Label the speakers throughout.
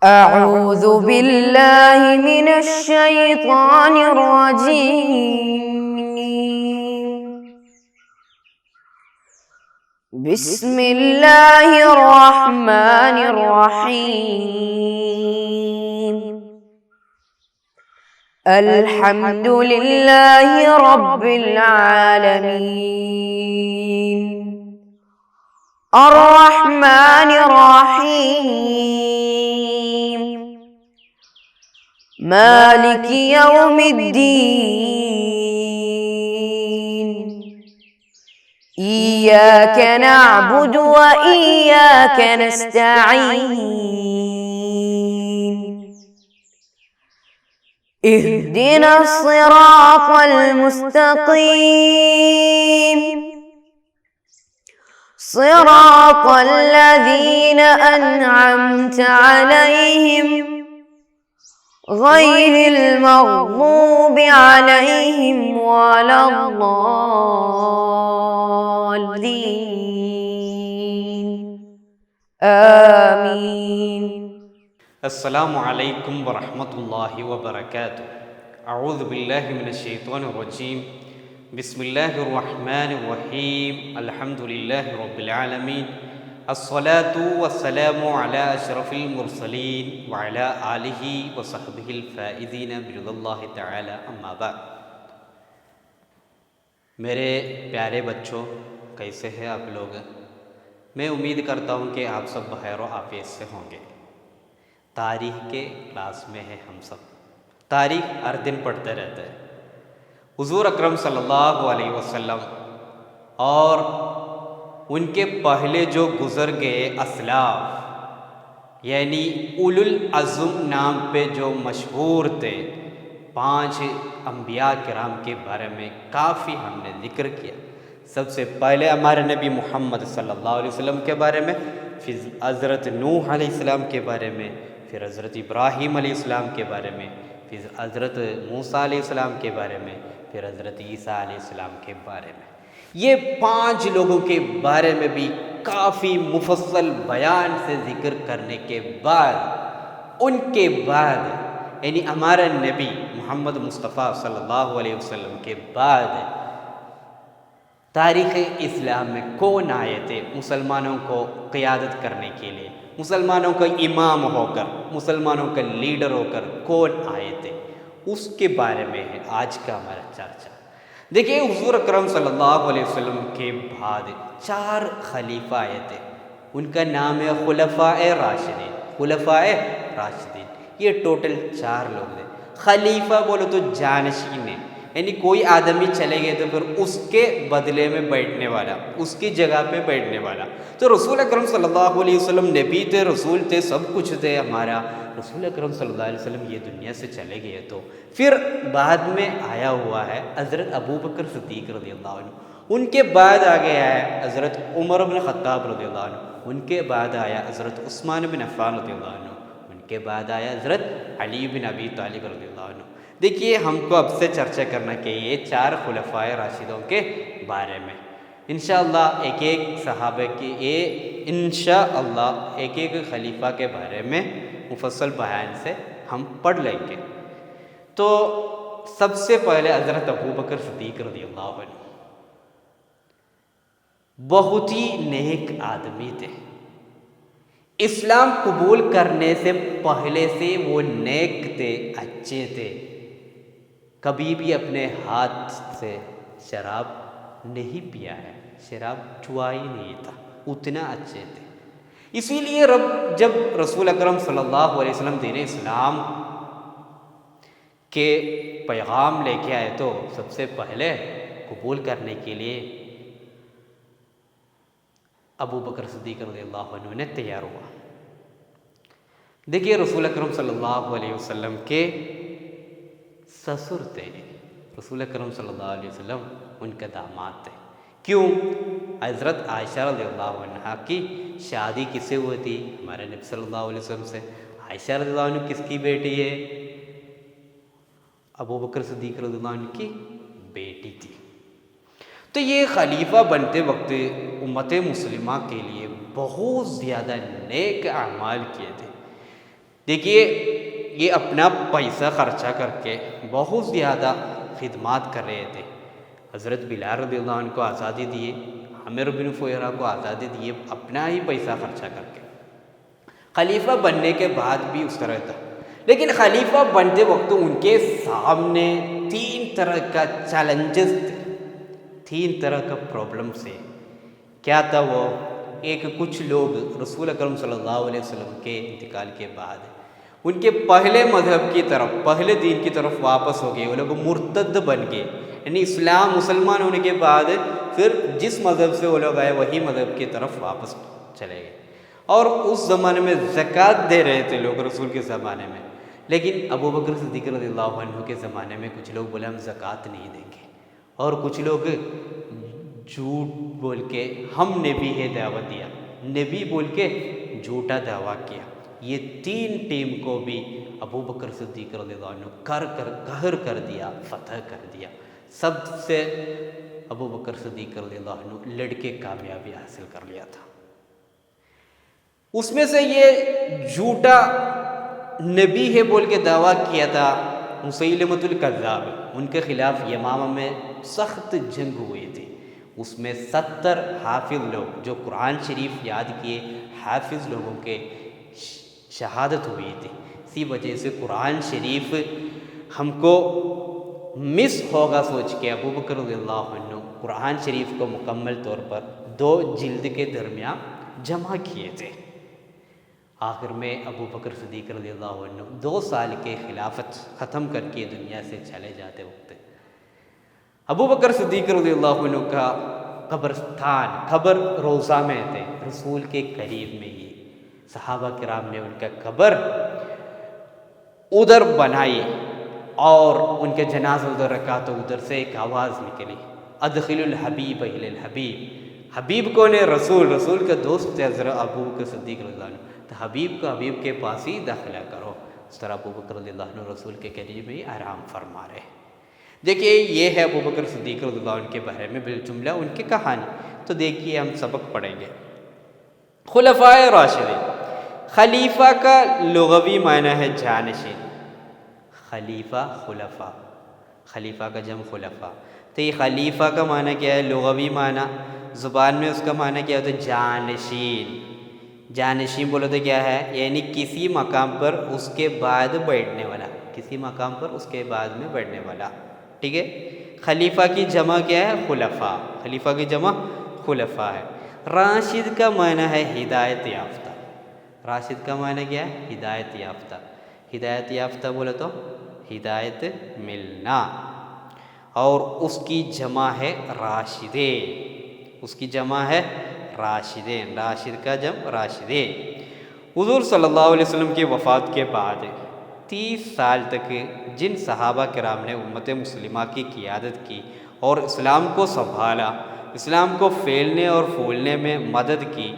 Speaker 1: أعوذ بالله من الشيطان الرجيم. بسم الله الرحمن الرحيم. الحمد لله رب العالمين الرحمن الرحيم مالك يوم الدين إياك نعبد وإياك نستعين اهدنا الصراط المستقيم صراط الذين أنعمت عليهم غير المغضوب عليهم ولا الضالين آمين.
Speaker 2: السلام علیکم ورحمۃ اللہ وبرکاتہ. اعوذ باللہ من الشیطان الرجیم. بسم اللہ الرحمن الرحیم. الحمد للہ رب العالمین. الصلاة والسلام علی اشرف المرسلین وعلی آلہ وصحبہ الفائزین برضا اللہ تعالی. اما بعد. میرے پیارے بچوں، کیسے ہیں آپ لوگ؟ میں امید کرتا ہوں کہ آپ سب بخیر و عافیت سے ہوں گے. تاریخ کے کلاس میں ہے ہم سب. تاریخ ہر دن پڑھتے رہتے ہیں. حضور اکرم صلی اللہ علیہ وسلم اور ان کے پہلے جو گزر گئے اسلاف، یعنی اولو العزم نام پہ جو مشہور تھے 5 انبیاء کرام کے بارے میں کافی ہم نے ذکر کیا. سب سے پہلے ہمارے نبی محمد صلی اللہ علیہ وسلم کے بارے میں، پھر حضرت نوح علیہ السلام کے بارے میں، پھر حضرت ابراہیم علیہ السلام کے بارے میں، پھر حضرت موسیٰ علیہ السلام کے بارے میں، پھر حضرت عیسیٰ علیہ السلام کے بارے میں. یہ 5 لوگوں کے بارے میں بھی کافی مفصل بیان سے ذکر کرنے کے بعد، ان کے بعد یعنی ہمارے نبی محمد مصطفیٰ صلی اللہ علیہ وسلم کے بعد تاریخ اسلام میں کون آئے تھے مسلمانوں کو قیادت کرنے کے لیے، مسلمانوں کا امام ہو کر، مسلمانوں کا لیڈر ہو کر کون آئے تھے، اس کے بارے میں ہے آج کا ہمارا چرچا. دیکھیے، حضور اکرم صلی اللہ علیہ وسلم کے بعد 4 خلیفہ آئے تھے. ان کا نام ہے خلفاء راشدین. خلفاء راشدین یہ ٹوٹل 4 لوگ تھے. خلیفہ بولو تو جانشین ہے، یعنی کوئی آدمی چلے گئے تو پھر اس کے بدلے میں بیٹھنے والا، اس کی جگہ پہ بیٹھنے والا. تو رسول اکرم صلی اللہ علیہ وسلم نبی تھے، رسول تھے، سب کچھ تھے ہمارا. رسول اکرم صلی اللہ علیہ وسلم یہ دنیا سے چلے گئے تو پھر بعد میں آیا ہوا ہے حضرت ابوبکر صدیق رضی اللہ عنہ. ان کے بعد آ گیا ہے حضرت عمر بن خطاب رضی اللہ عنہ. ان کے بعد آیا حضرت عثمان بن عفان رضی اللہ عنہ. ان کے بعد آیا حضرت علی بن ابی طالب رضی اللہ عنہ. دیکھیے، ہم کو اب سے چرچا کرنا کہ یہ 4 خلفاء راشدوں کے بارے میں انشاءاللہ ایک ایک صحابہ کی انشاءاللہ ایک ایک خلیفہ کے بارے میں مفصل بیان سے ہم پڑھ لیں گے. تو سب سے پہلے حضرت ابوبکر صدیق رضی اللہ عنہ بہت ہی نیک آدمی تھے. اسلام قبول کرنے سے پہلے سے وہ نیک تھے، اچھے تھے. کبھی بھی اپنے ہاتھ سے شراب نہیں پیا ہے، شراب چھوا ہی نہیں تھا، اتنا اچھے تھے. اسی لیے جب رسول اکرم صلی اللہ علیہ وسلم دین اسلام کے پیغام لے کے آئے تو سب سے پہلے قبول کرنے کے لیے ابوبکر صدیق رضی اللہ عنہ نے تیار ہوا. دیکھیے، رسول اکرم صلی اللہ علیہ وسلم کے سسر تھے. رسول اکرم صلی اللہ علیہ وسلم ان کے داماد تھے. کیوں؟ حضرت عائشہ رضی اللہ عنہ کی شادی کس سے ہوئی تھی؟ ہمارے نبی صلی اللہ علیہ وسلم سے. عائشہ رضی اللہ عنہ کس کی بیٹی ہے؟ ابوبکر صدیق رضی اللہ عنہ کی بیٹی تھی. تو یہ خلیفہ بنتے وقت امت مسلمہ کے لیے بہت زیادہ نیک اعمال کیے تھے. دیکھیے یہ اپنا پیسہ خرچہ کر کے بہت زیادہ خدمات کر رہے تھے. حضرت بلال رضی اللہ عنہ کو آزادی دیے، عامر بن فہیرہ کو آزادی دیے، اپنا ہی پیسہ خرچہ کر کے. خلیفہ بننے کے بعد بھی اس طرح تھا، لیکن خلیفہ بنتے وقت ان کے سامنے 3 طرح کا چیلنجز تھے، 3 طرح کا پرابلمس ہے. کیا تھا وہ؟ ایک کچھ لوگ رسول اکرم صلی اللہ علیہ وسلم کے انتقال کے بعد ان کے پہلے مذہب کی طرف، پہلے دین کی طرف واپس ہو گئے. وہ لوگ مرتد بن گئے، یعنی اسلام مسلمان ہونے کے بعد پھر جس مذہب سے وہ لوگ آئے وہی مذہب کی طرف واپس چلے گئے. اور اس زمانے میں زکوٰۃ دے رہے تھے لوگ رسول کے زمانے میں، لیکن ابو بکر صدیق رضی اللہ عنہ کے زمانے میں کچھ لوگ بولے ہم زکوٰۃ نہیں دیں گے، اور کچھ لوگ جھوٹ بول کے ہم نبی ہے دعوت دیا، نبی بول کے جھوٹا دعویٰ کیا. یہ 3 ٹیم کو بھی ابو بکر صدیق رضی اللہ عنہ قہر کر دیا، فتح کر دیا. سب سے ابو بکر صدیق رضی اللہ عنہ لڑکے کامیابی حاصل کر لیا تھا. اس میں سے یہ جھوٹا نبی ہے بول کے دعویٰ کیا تھا مسیلمۃ الکذاب، ان کے خلاف یمامہ میں سخت جنگ ہوئی تھی. اس میں 70 حافظ لوگ جو قرآن شریف یاد کیے، حافظ لوگوں کے شہادت ہوئی تھی. اسی وجہ سے قرآن شریف ہم کو مس ہوگا سوچ کے ابو بکر رضی اللہ عنہ قرآن شریف کو مکمل طور پر 2 جلد کے درمیان جمع کیے تھے. آخر میں ابو بکر صدیق رضی اللہ عنہ 2 سال کے خلافت ختم کر کے دنیا سے چلے جاتے وقت ابو بکر صدیق رضی اللہ عنہ کا قبرستان، قبر روضہ میں تھے، رسول کے قریب میں ہی. صحابہ کرام نے ان کا قبر ادھر بنائی اور ان کے جنازہ ادھر رکھا تو ادھر سے ایک آواز نکلی، ادخل الحبیب الی الحبیب. حبیب کون ہے؟ رسول. رسول کا دوست تھے حضرت ابو بکر صدیق رضی اللہ عنہ، تو حبیب کو حبیب کے پاس ہی داخلہ کرو. اس طرح ابو بکر رضی اللہ عنہ رسول کے قریب ہی آرام فرما رہے. دیکھیے یہ ہے ابو بکر صدیق رضی اللہ عنہ کے بارے میں بالجملہ ان کی کہانی. تو دیکھیے ہم سبق پڑھیں گے. خلفائے راشدین، خلیفہ کا لغوی معنی ہے جانشین. خلیفہ، خلفاء، خلیفہ کا جمع خلفاء. تو یہ خلیفہ کا معنی کیا ہے؟ لغوی معنی زبان میں اس کا معنی کیا ہوتا ہے؟ جانشین. جانشین بولو تو کیا ہے؟ یعنی کسی مقام پر اس کے بعد بیٹھنے والا، کسی مقام پر اس کے بعد میں بیٹھنے والا. ٹھیک ہے. خلیفہ کی جمع کیا ہے؟ خلفاء. خلیفہ کی جمع خلفاء ہے. راشد کا معنی ہے ہدایت یافتہ. راشد کا معنی کیا ہے؟ ہدایت یافتہ. ہدایت یافتہ بولے تو ہدایت ملنا، اور اس کی جمع ہے راشدین. اس کی جمع ہے راشدین. راشد کا جمع راشدین. حضور صلی اللہ علیہ وسلم کی وفات کے بعد 30 سال تک جن صحابہ کرام نے امت مسلمہ کی قیادت کی اور اسلام کو سنبھالا، اسلام کو پھیلنے اور پھولنے میں مدد کی،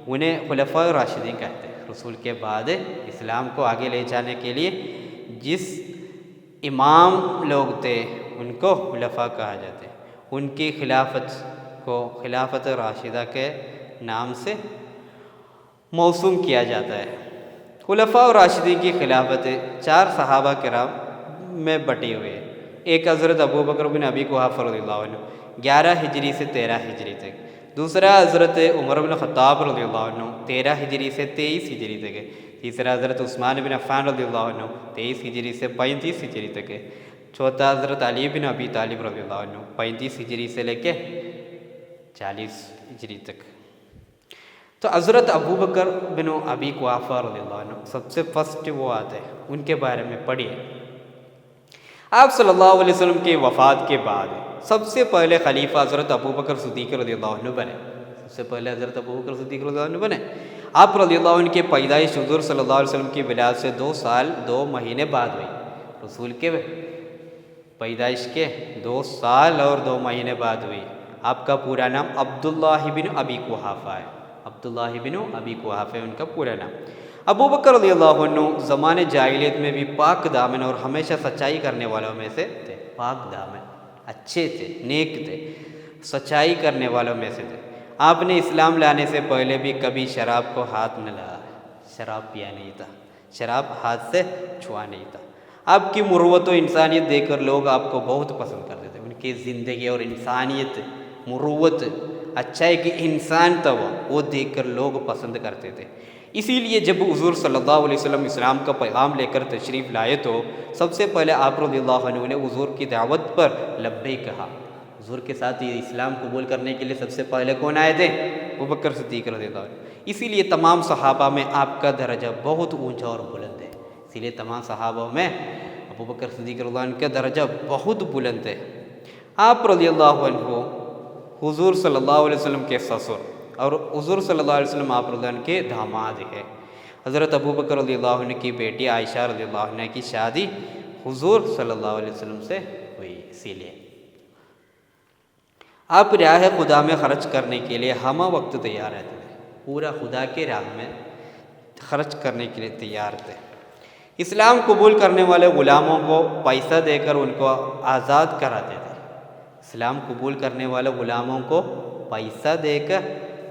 Speaker 2: انہیں خلفاء راشدین کہتے ہیں. رسول کے بعد اسلام کو آگے لے جانے کے لیے جس امام لوگ تھے ان کو خلفاء کہا جاتے ہیں. ان کی خلافت کو خلافت راشدہ کے نام سے موسوم کیا جاتا ہے. خلفاء راشدین کی خلافت 4 صحابہ کرام میں بٹی ہوئی ہے. ایک حضرت ابو بکر بن ابی قحافہ رضی اللہ عنہ 11 ہجری سے 13 ہجری تک. دوسرا حضرت عمر بن خطاب رضی اللہ عنہ 13 ہجری سے 23 ہجری تک ہے. تیسرا حضرت عثمان بن عفان رضی اللہ عنہ 23 ہجری سے 35 ہجری تک ہے. چوتھا حضرت علی بن ابی طالب رضی اللہ عنہ 35 ہجری سے لے کے 40 ہجری تک. تو حضرت ابو بکر بن ابی قحافہ رضی اللہ عنہ سب سے فرسٹ وہ آتے ہیں، ان کے بارے میں پڑھیے. آپ صلی اللہ علیہ وسلم کی وفات کے بعد سب سے پہلے خلیفہ حضرت ابو بکر صدیق رضی اللہ عنہ بنے. سب سے پہلے حضرت ابو بکر صدیق رضی اللہ عنہ بنے. آپ رضی اللہ عنہ کی پیدائش حضور صلی اللہ علیہ وسلم کی ولادت سے 2 سال 2 مہینے بعد ہوئی. رسول کے پیدائش کے 2 سال اور 2 مہینے بعد ہوئی. آپ کا پورا نام عبداللہ بن ابی قحافہ ہے. عبداللہ بن ابی قحافہ ان کا پورا نام. ابو بکر رضی اللہ عنہ زمانے جاہلیت میں بھی پاک دامن اور ہمیشہ سچائی کرنے والوں میں سے تھے. پاک دامن، اچھے تھے، نیک تھے، سچائی کرنے والوں میں سے تھے. آپ نے اسلام لانے سے پہلے بھی کبھی شراب کو ہاتھ نہ لگایا. شراب پیا نہیں تھا. شراب ہاتھ سے چھوا نہیں تھا۔ آپ کی مروت و انسانیت دیکھ کر لوگ آپ کو بہت پسند کرتے تھے، ان کی زندگی اور انسانیت، مروت، اچھا ایک انسان تھا وہ دیکھ کر لوگ پسند کرتے تھے۔ اسی لیے جب حضور صلی اللہ علیہ وسلم اسلام کا پیغام لے کر تشریف لائے تو سب سے پہلے آپ رضی اللہ عنہ نے حضور کی دعوت پر لبیک کہا۔ حضور کے ساتھ یہ اسلام قبول کرنے کے لیے سب سے پہلے کون آئے تھے؟ ابوبکر صدیق رضی اللہ عنہ۔ اسی لیے تمام صحابہ میں آپ کا درجہ بہت اونچا اور بلند ہے، اسی لیے تمام صحابہ میں ابوبکر صدیق رضی اللہ عنہ کا درجہ بہت بلند ہے۔ آپ رضی اللہ عنہ حضور صلی اللہ علیہ وسلم کے سسر اور حضور صلی اللہ علیہ وسلم آپ رضی اللہ عنہ کے داماد ہیں۔ حضرت ابوبکر رضی اللہ عنہ کی بیٹی عائشہ رضی اللہ عنہ کی شادی حضور صلی اللہ علیہ وسلم سے ہوئی، اسی لیے آپ راہ خدا میں خرچ کرنے کے لیے ہمہ وقت تیار رہتے تھے، پورا خدا کے راہ میں خرچ کرنے کے لیے تیار تھے۔ اسلام قبول کرنے والے غلاموں کو پیسہ دے کر ان کو آزاد کراتے تھے، اسلام قبول کرنے والے غلاموں کو پیسہ دے کر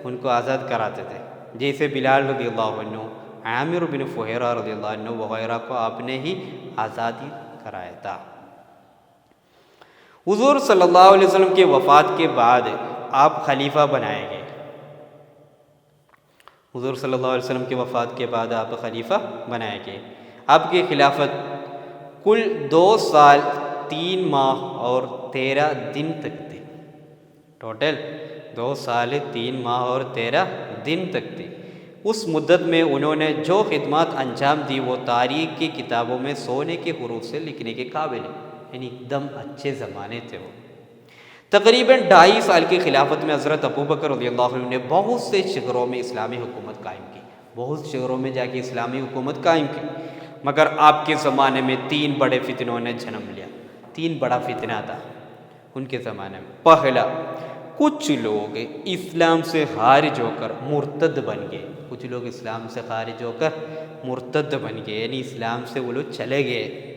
Speaker 2: ان کو آزاد کراتے تھے، جیسے بلال رضی اللہ عنہ، عامر بن فہیرہ رضی اللہ عنہ وغیرہ کو آپ نے ہی آزادی کرایا تھا۔ حضور صلی اللہ علیہ وسلم کے وفات کے بعد آپ خلیفہ بنائے گئے۔ حضور صلی اللہ علیہ وسلم کے وفات کے بعد آپ خلیفہ بنائے گئے۔ آپ کی خلافت کل 2 سال 3 ماہ اور 13 دن تک تھی، ٹوٹل 2 سال 3 ماہ اور 13 دن تک تھی۔ اس مدت میں انہوں نے جو خدمات انجام دی وہ تاریخ کی کتابوں میں سونے کے حروف سے لکھنے کے قابل ہے، یعنی ایک دم اچھے زمانے تھے وہ۔ تقریباً 2.5 سال کی خلافت میں حضرت ابوبکر رضی اللہ عنہ نے بہت سے شہروں میں اسلامی حکومت قائم کی، بہت شہروں میں جا کے اسلامی حکومت قائم کی، مگر آپ کے زمانے میں 3 بڑے فتنوں نے جنم لیا۔ 3 بڑا فتنہ تھا ان کے زمانے میں۔ پہلا، کچھ لوگ اسلام سے خارج ہو کر مرتد بن گئے، کچھ لوگ اسلام سے خارج ہو کر مرتد بن گئے، یعنی اسلام سے وہ لوگ چلے گئے۔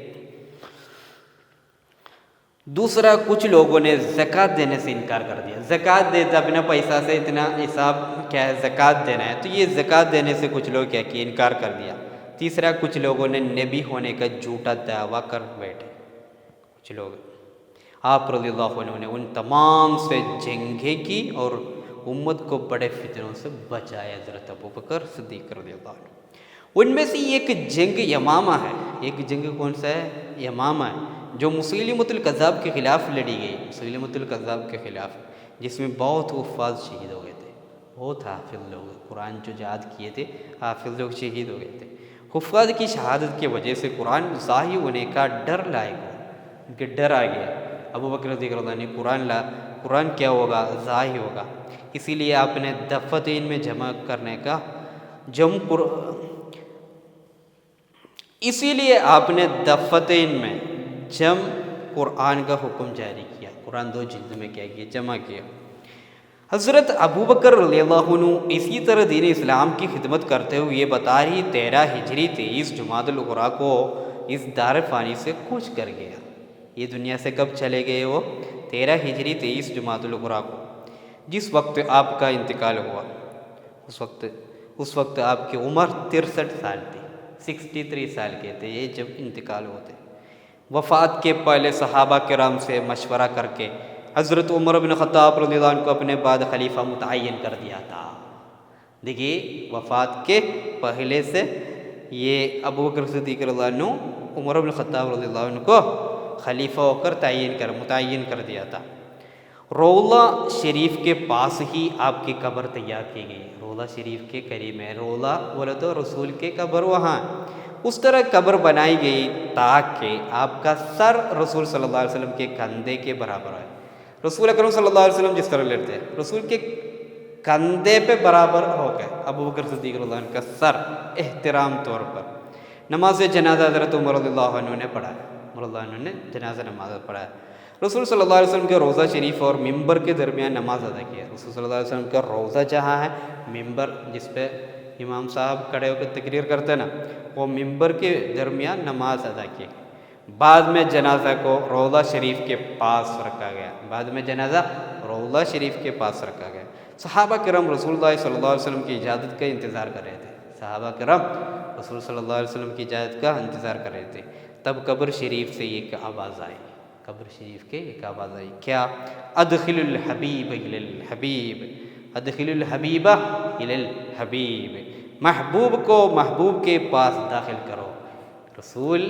Speaker 2: دوسرا، کچھ لوگوں نے زکوٰۃ دینے سے انکار کر دیا، زکوٰۃ دیتا اپنا پیسہ سے اتنا حساب کیا ہے، زکوٰۃ دینا ہے، تو یہ زکوٰۃ دینے سے کچھ لوگ کیا کہ انکار کر دیا۔ تیسرا، کچھ لوگوں نے نبی ہونے کا جھوٹا دعویٰ کر بیٹھے، کچھ لوگ۔ آپ رضی اللہ عنہ نے ان تمام سے جنگیں کی اور امت کو بڑے فتنوں سے بچایا، حضرت ابوبکر صدیق رضی اللہ عنہ۔ ان میں سے ایک جنگ یمامہ ہے، ایک جنگ کون سا ہے؟ یمامہ ہے، جو مسیلمۃ الکذاب کے خلاف لڑی گئی، مسیلمۃ الکذاب کے خلاف، جس میں بہت حفاظ شہید ہو گئے تھے، بہت حافظ لوگ، قرآن جو یاد کیے تھے حافظ لوگ شہید ہو گئے تھے۔ حفاظ کی شہادت کی وجہ سے قرآن ظاہر ہونے کا ڈر لائق ہو، ان کے ڈر آ گیا۔ ابوبکر رضی اللہ عنہ نے قرآن کیا ہوگا؟ ظاہر ہوگا، اسی لیے آپ نے دفتین میں جمع کرنے کا اسی لیے آپ نے دفتین میں قرآن کا حکم جاری کیا، قرآن 2 جلد میں کیا کیا؟ جمع کیا۔ حضرت ابوبکر رضی اللہ عنہ اسی طرح دین اسلام کی خدمت کرتے ہوئے یہ بتا رہی 13 ہجری 23 جمادی الاخری کو اس دار فانی سے کوچ کر گیا۔ یہ دنیا سے کب چلے گئے؟ وہ 13 ہجری 23 جمادی الاخری کو، جس وقت آپ کا انتقال ہوا۔ اس وقت آپ کی عمر 63 سال تھی، 63 سال کے تھے یہ جب انتقال ہوتے۔ وفات کے پہلے صحابہ کرام سے مشورہ کر کے حضرت عمر بن خطاب رضی اللہ عنہ کو اپنے بعد خلیفہ متعین کر دیا تھا۔ دیکھیے، وفات کے پہلے سے یہ ابوبکر صدیق رضی اللہ عنہ عمر بن خطاب رضی اللہ عنہ کو خلیفہ ہو کر متعین کر دیا تھا۔ روضہ شریف کے پاس ہی آپ کی قبر تیار کی گئی، روضہ شریف کے قریب ہے، روضہ بولے تو رسول کے قبر وہاں، اس طرح قبر بنائی گئی تاکہ آپ کا سر رسول صلی اللہ علیہ وسلم کے کندھے کے برابر ہے۔ رسول اکرم صلی اللہ علیہ وسلم جس طرح لیٹتے ہیں، رسول کے کندھے پہ برابر ہو گئے ابوبکر صدیق رضی اللہ عنہ کا سر، احترام طور پر۔ نماز جنازہ حضرت عمر رضی اللہ عنہ نے پڑھا، عمر رضی اللہ عنہ نے جنازہ نماز پڑھا۔ رسول صلی اللہ علیہ وسلم کے روضہ شریف اور ممبر کے درمیان نماز ادا کیا۔ رسول صلی اللہ علیہ وسلم کا روضہ جہاں ہے، ممبر جس پہ امام صاحب کھڑے ہو کے تقریر کرتے ہیں نا، وہ ممبر کے درمیان نماز ادا کی۔ بعد میں جنازہ کو روضہ شریف کے پاس رکھا گیا، رکھا گیا۔ صحابہ کرام رسول اللہ صلی اللہ علیہ وسلم کی اجازت کا انتظار کر رہے تھے، صحابہ کرام رسول صلی اللہ علیہ وسلم کی اجازت کا انتظار کر رہے تھے، تب قبر شریف سے ایک آواز آئی، قبر شریف کے ایک آواز آئی، کیا؟ ادخل الحبیب الی الحبیب، ادخل الحبیبہ الی الحبیب، محبوب کو محبوب کے پاس داخل کرو۔ رسول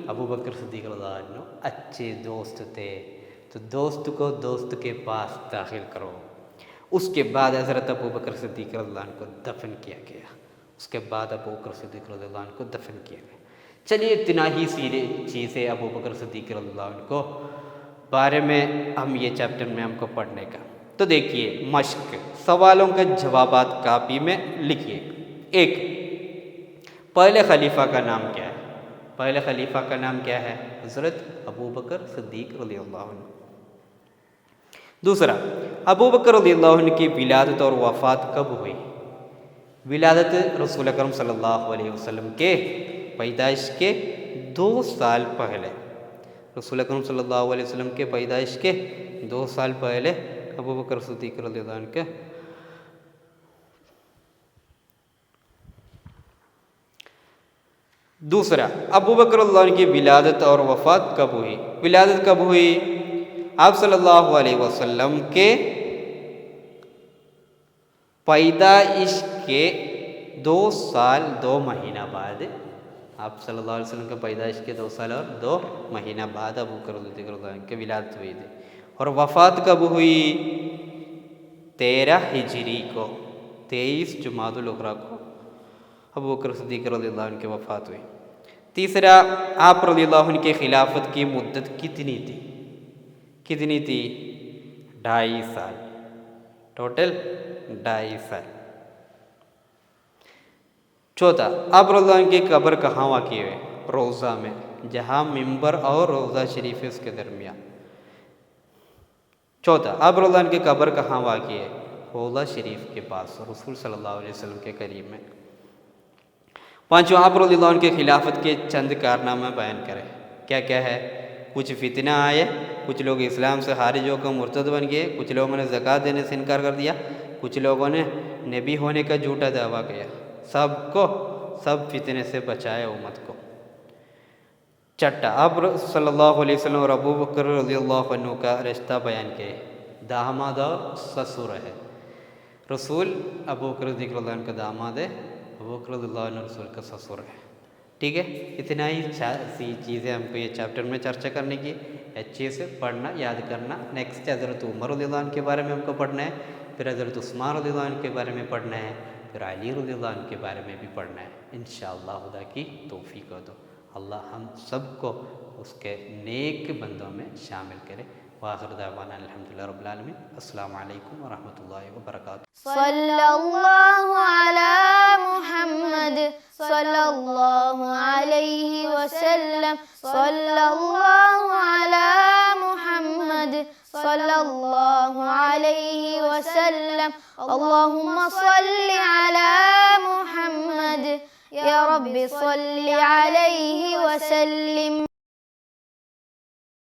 Speaker 2: ابو بکر صدیق رضی اللہ عنہ اچھے دوست تھے، تو دوست کو دوست کے پاس داخل کرو۔ اس کے بعد حضرت ابو بکر صدیق رضی اللہ عنہ کو دفن کیا گیا، اس کے بعد ابو بکر صدیق رضی اللہ عنہ کو دفن کیا گیا۔ چلیے اتنا ہی سیرے چیزیں ابو بکر صدیق رضی اللہ عنہ کو بارے میں ہم یہ چیپٹر میں ہم کو پڑھنے کا۔ تو دیکھیے مشق، سوالوں کے جوابات کاپی میں لکھیے۔ ایک، پہلے خلیفہ کا نام کیا ہے؟ پہلے خلیفہ کا نام کیا ہے؟ حضرت ابو بکر صدیق رضی اللہ عنہ۔ دوسرا، ابو بکر رضی اللہ عنہ کی ولادت اور وفات کب ہوئی؟ ولادت رسول اکرم صلی اللہ علیہ وسلم کے پیدائش کے 2 سال پہلے، رسول اکرم صلی اللہ علیہ وسلم کے پیدائش کے 2 سال پہلے ابو بکر صدیق رضی اللہ عنہ کے۔ دوسرا، ابو بکر رضی اللہ عنہ کی ولادت اور وفات کب ہوئی؟ ولادت کب ہوئی؟ آپ صلی اللہ علیہ وسلم کے پیدائش کے 2 سال 2 مہینہ بعد، آپ صلی اللہ علیہ وسلم کے پیدائش کے 2 سال اور 2 مہینہ بعد ابو بکر صدیق رضی اللہ عنہ کی ولادت ہوئی تھی۔ اور وفات کب ہوئی؟ 13 ہجری کو، 23 جمادی الاخری کو ابو بکر صدیق رضی اللہ عنہ کی وفات ہوئی۔ تیسرا، آپ رضی اللہ عنہ کی خلافت کی مدت کتنی تھی؟ کتنی تھی؟ 2.5 سال، ٹوٹل 2.5 سال۔ چوتھا، آپ رضی اللہ عنہ کی قبر کہاں واقع ہے؟ روضہ میں، جہاں منبر اور روضہ شریف ہے اس کے درمیان۔ چوتھا، آپ رضی اللہ عنہ کی قبر کہاں واقع ہے؟ روضہ شریف کے پاس، رسول صلی اللہ علیہ وسلم کے قریب میں۔ پانچواں، آپ رضی اللہ عنہ کی خلافت کے چند کارنامے بیان کریں۔ کیا کیا ہے؟ کچھ فتنہ آئے، کچھ لوگ اسلام سے خارج ہو کر مرتد بن گئے، کچھ لوگوں نے زکوٰۃ دینے سے انکار کر دیا، کچھ لوگوں نے نبی ہونے کا جھوٹا دعویٰ کیا۔ سب فتنے سے بچائے امت کو۔ چھٹا، آپ صلی اللہ علیہ وسلم اور ابو بکر رضی اللہ عنہ کا رشتہ بیان کیے، داماد اور سسر ہے۔ رسول ابو بکر رضی اللہ عنہ کا داماد ہے، ابو بکر رضی اللہ عنہ رسول کا سسر ہے۔ ٹھیک ہے، اتنا ہی سی چیزیں ہم کو یہ چیپٹر میں چرچا کرنے کی، اچھے سے پڑھنا، یاد کرنا۔ نیکسٹ حضرت عمر رضی اللہ عنہ کے بارے میں ہم کو پڑھنا ہے، پھر حضرت عثمان رضی اللہ عنہ کے بارے میں پڑھنا ہے، پھر علی رضی اللہ عنہ کے بارے میں بھی پڑھنا ہے انشاءاللہ خدا کی توفیق ہو تو۔ اللہ ہم سب کو اس کے نیک بندوں میں شامل کرے۔ وآخر دعوانا الحمدللہ رب العالمین۔ السلام علیکم ورحمۃ اللہ وبرکاتہ۔
Speaker 1: صلی اللہ علی محمد صلی اللہ علیہ وسلم، صلی اللہ علی محمد صلی اللہ علیہ وسلم، اللہم صلی علی محمد، یا رب صلی علیہ وسلم۔